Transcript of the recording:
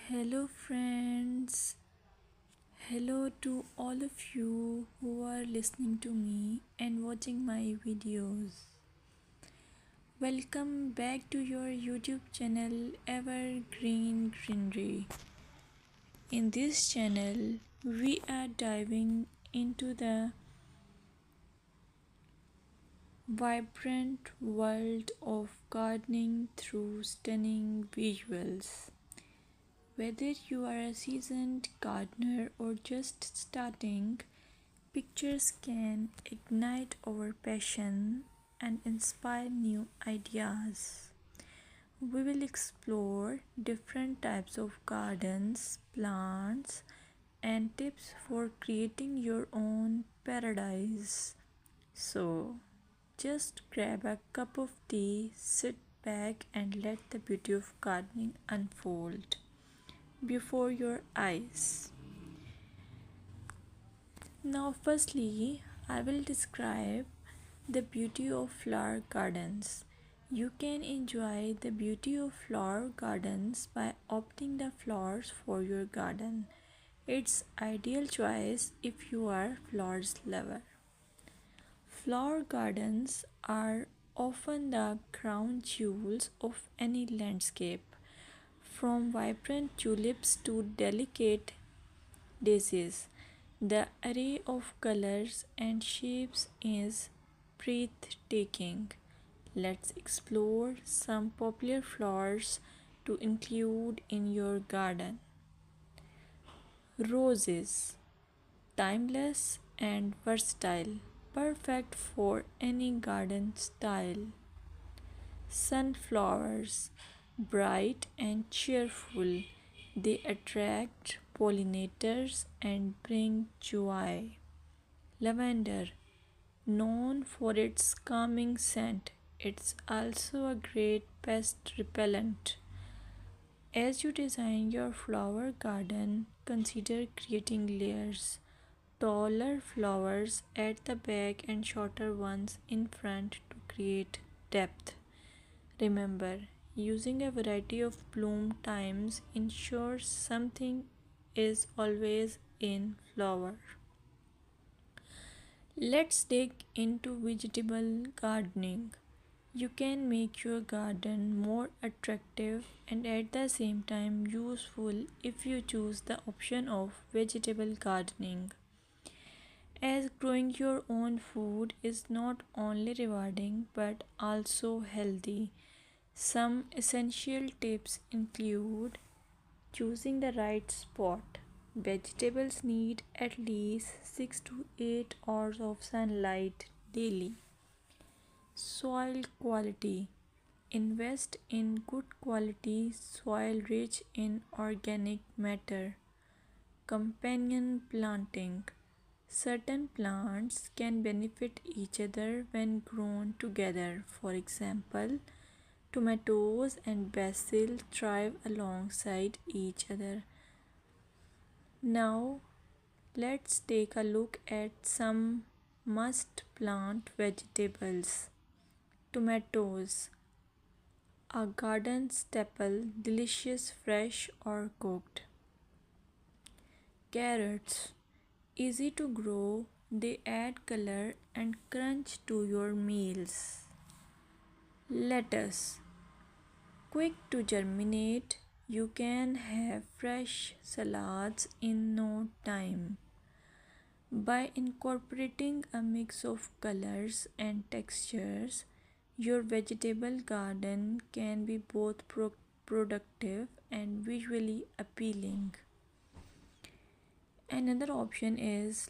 Hello, friends. Hello to all of you who are listening to me and watching my videos. Welcome back to your YouTube channel Evergreen Greenery. In this channel, we are diving into the vibrant world of gardening through stunning visuals. Whether you are a seasoned gardener or just starting, pictures can ignite our passion and inspire new ideas. We will explore different types of gardens, plants, and tips for creating your own paradise. So, just grab a cup of tea, sit back, and let the beauty of gardening unfold before your eyes. Now, firstly, I will describe the beauty of flower gardens. You can enjoy the beauty of flower gardens by opting the flowers for your garden. It's ideal choice if you are flowers lover. Flower gardens are often the crown jewels of any landscape, from vibrant tulips to delicate daisies. The array of colors and shapes is breathtaking. Let's explore some popular flowers to include in your garden. Roses, timeless and versatile, perfect for any garden style. Sunflowers, bright and cheerful, they attract pollinators and bring joy. Lavender, known for its calming scent, it's also a great pest repellent. As you design your flower garden, consider creating layers. Taller flowers at the back and shorter ones in front to create depth. Remember, using a variety of bloom times ensures something is always in flower. Let's dig into vegetable gardening. You can make your garden more attractive and at the same time useful if you choose the option of vegetable gardening. As growing your own food is not only rewarding but also healthy. Some essential tips include choosing the right spot. Vegetables need at least 6 to 8 hours of sunlight daily. Soil quality. Invest in good quality soil rich in organic matter. Companion planting. Certain plants can benefit each other when grown together. For example, tomatoes and basil thrive alongside each other. Now, let's take a look at some must plant vegetables. Tomatoes, a garden staple, delicious fresh or cooked. Carrots, easy to grow, they add color and crunch to your meals. Lettuce, quick to germinate, you can have fresh salads in no time. By incorporating a mix of colors and textures, your vegetable garden can be both productive and visually appealing. Another option is